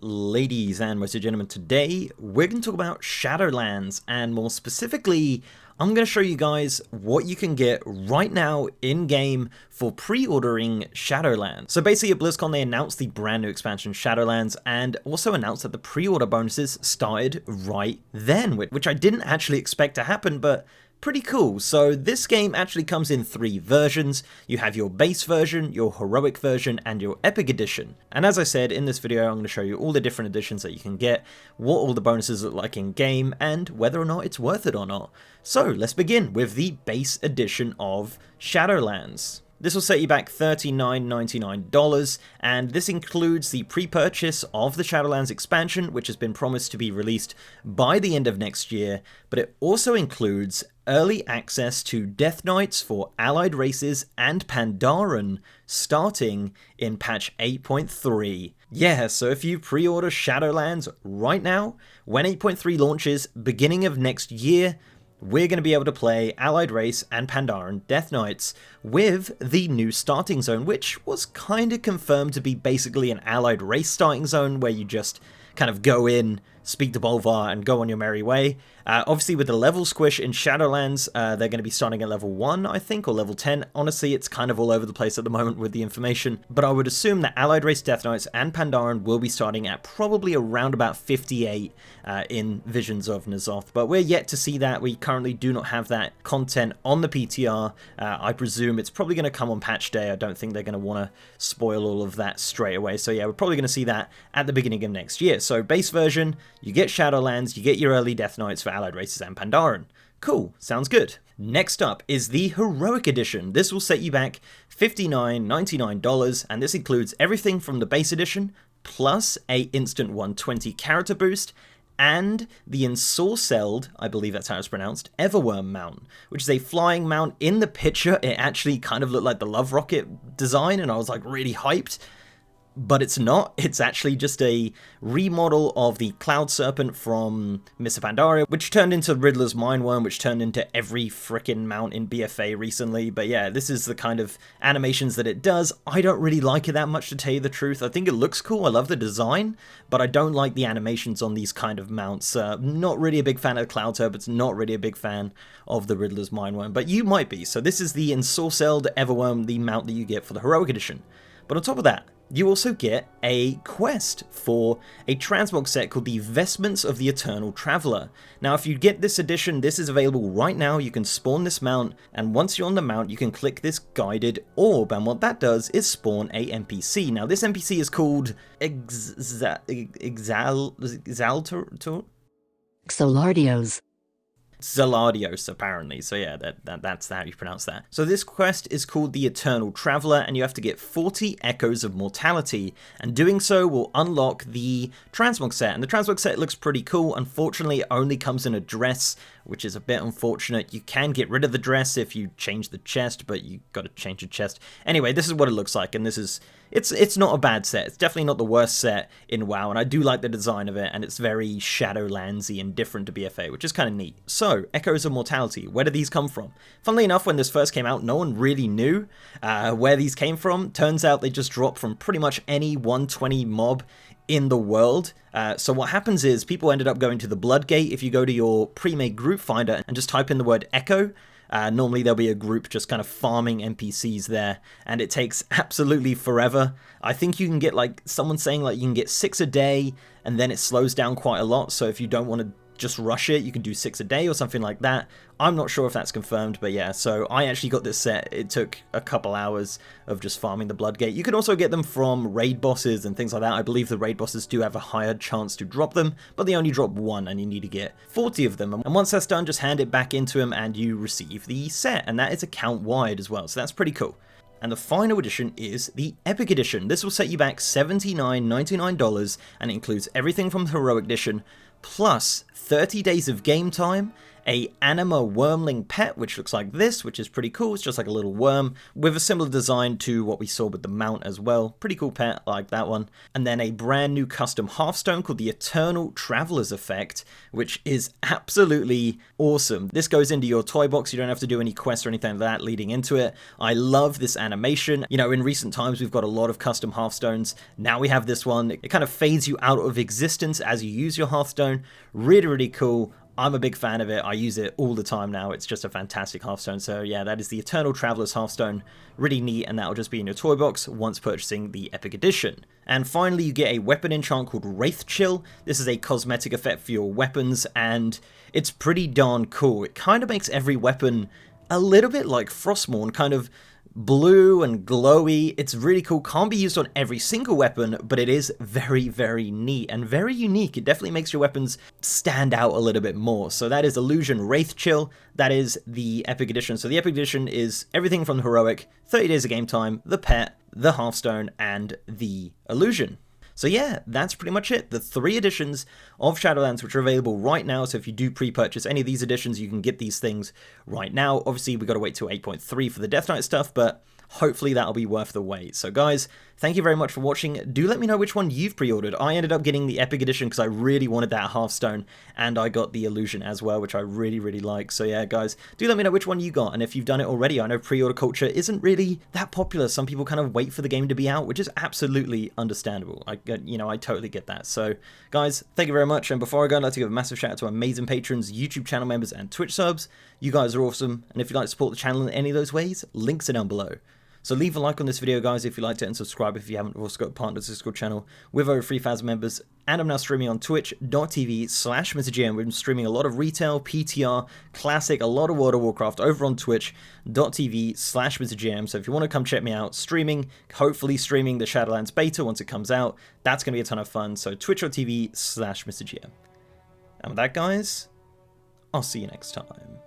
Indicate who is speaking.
Speaker 1: Ladies and most gentlemen, today we're going to talk about Shadowlands, and more specifically, I'm going to show you guys what you can get right now in-game for pre-ordering Shadowlands. So basically at BlizzCon they announced the brand new expansion Shadowlands, and also announced that the pre-order bonuses started right then, which I didn't actually expect to happen, but pretty cool. So this game actually comes in 3 versions. You have your base version, your heroic version, and your epic edition. And as I said, in this video I'm going to show you all the different editions that you can get, what all the bonuses look like in game, and whether or not it's worth it or not. So let's begin with the base edition of Shadowlands. This will set you back $39.99, and this includes the pre-purchase of the Shadowlands expansion, which has been promised to be released by the end of next year, but it also includes early access to Death Knights for allied races and Pandaren starting in patch 8.3. Yeah, so if you pre-order Shadowlands right now, when 8.3 launches, beginning of next year, we're going to be able to play Allied Race and Pandaren Death Knights with the new starting zone, which was kind of confirmed to be basically an Allied Race starting zone where you just kind of go in, speak to Bolvar, and go on your merry way. Obviously, with the level squish in Shadowlands, they're going to be starting at level 1, I think, or level 10. Honestly, it's kind of all over the place at the moment with the information, but I would assume that Allied Race Death Knights and Pandaren will be starting at probably around about 58 in Visions of N'Zoth, but we're yet to see that. We currently do not have that content on the PTR. I presume it's probably going to come on patch day. I don't think they're going to want to spoil all of that straight away, so yeah, we're probably going to see that at the beginning of next year. So base version, you get Shadowlands, you get your early Death Knights for Allied Races and Pandaren. Cool, sounds good. Next up is the Heroic Edition. This will set you back $59.99, and this includes everything from the base edition, plus a instant 120 character boost, and the ensorcelled, I believe that's how it's pronounced, Everworm mount, which is a flying mount. In the picture, it actually kind of looked like the Love Rocket design, and I was like really hyped. But it's not. It's actually just a remodel of the Cloud Serpent from Mists of Pandaria, which turned into Riddler's Mindworm, which turned into every frickin' mount in BFA recently. But yeah, this is the kind of animations that it does. I don't really like it that much, to tell you the truth. I think it looks cool. I love the design, but I don't like the animations on these kind of mounts. Not really a big fan of the Cloud Serpent. Not really a big fan of the Riddler's Mindworm, but you might be. So this is the ensorcelled Everworm, the mount that you get for the Heroic Edition. But on top of that, you also get a quest for a Transmog set called the Vestments of the Eternal Traveler. Now, if you get this edition, this is available right now. You can spawn this mount, and once you're on the mount, you can click this guided orb, and what that does is spawn a NPC. Now, this NPC is called
Speaker 2: Xalardios.
Speaker 1: Xalardios, apparently. So yeah, that's how you pronounce that. So this quest is called the Eternal Traveler, and you have to get 40 Echoes of Mortality, and doing so will unlock the Transmog set. And the Transmog set looks pretty cool. Unfortunately, it only comes in a dress, which is a bit unfortunate. You can get rid of the dress if you change the chest, but you got to change the chest. Anyway, this is what it looks like, and this is it's not a bad set. It's definitely not the worst set in WoW, and I do like the design of it, and it's very Shadowlandsy and different to BFA, which is kind of neat. So, Echoes of Mortality, where did these come from? Funnily enough, when this first came out, no one really knew where these came from. Turns out they just dropped from pretty much any 120 mob in the world. So what happens is people ended up going to the Bloodgate. If you go to your pre-made group finder and just type in the word Echo, normally there'll be a group just kind of farming NPCs there, and it takes absolutely forever. I think you can get, like, someone saying like you can get 6 a day, and then it slows down quite a lot. So if you don't want to just rush it, you can do 6 a day or something like that. I'm not sure if that's confirmed, but yeah, so I actually got this set. It took a couple hours of just farming the Bloodgate. You can also get them from raid bosses and things like that. I believe the raid bosses do have a higher chance to drop them, but they only drop 1, and you need to get 40 of them. And once that's done, just hand it back into them and you receive the set, and that is account wide as well, so that's pretty cool. And the final edition is the Epic Edition. This will set you back $79.99, and it includes everything from the Heroic Edition, plus 30 days of game time, a anima wormling pet, which looks like this, which is pretty cool. It's just like a little worm with a similar design to what we saw with the mount as well. Pretty cool pet, I like that one. And then a brand new custom Hearthstone called the Eternal Traveler's Effect, which is absolutely awesome. This goes into your toy box. You don't have to do any quests or anything like that leading into it. I love this animation. You know, in recent times, we've got a lot of custom Hearthstones. Now we have this one. It kind of fades you out of existence as you use your Hearthstone. Really, really cool. I'm a big fan of it. I use it all the time now. It's just a fantastic Hearthstone. So yeah, that is the Eternal Traveler's Hearthstone. Really neat, and that'll just be in your toy box once purchasing the Epic Edition. And finally, you get a weapon enchant called Wraith Chill. This is a cosmetic effect for your weapons, and it's pretty darn cool. It kind of makes every weapon a little bit like Frostmourne, kind of blue and glowy. It's really cool. Can't be used on every single weapon, but it is very, very neat and very unique. It definitely makes your weapons stand out a little bit more. So that is Illusion Wraith Chill. That is the Epic Edition. So the Epic Edition is everything from the Heroic, 30 days of game time, the pet, the Hearthstone, and the Illusion. So yeah, that's pretty much it. The 3 editions of Shadowlands, which are available right now. So if you do pre-purchase any of these editions, you can get these things right now. Obviously, we got to wait till 8.3 for the Death Knight stuff, but hopefully that'll be worth the wait. So guys, thank you very much for watching. Do let me know which one you've pre-ordered. I ended up getting the Epic Edition because I really wanted that Hearthstone, and I got the Illusion as well, which I really, really like. So yeah, guys, do let me know which one you got, and if you've done it already. I know pre-order culture isn't really that popular. Some people kind of wait for the game to be out, which is absolutely understandable. I totally get that. So guys, thank you very much. And before I go, I'd like to give a massive shout out to amazing patrons, YouTube channel members, and Twitch subs. You guys are awesome, and if you'd like to support the channel in any of those ways, links are down below. So leave a like on this video, guys, if you liked it, and subscribe if you haven't. We've also got a partner Discord channel with over 3,000 members, and I'm now streaming on twitch.tv/MrGM. We've been streaming a lot of retail, PTR, classic, a lot of World of Warcraft over on twitch.tv/MrGM. So if you want to come check me out streaming, hopefully streaming the Shadowlands beta once it comes out, that's going to be a ton of fun. So twitch.tv/MrGM. And with that, guys, I'll see you next time.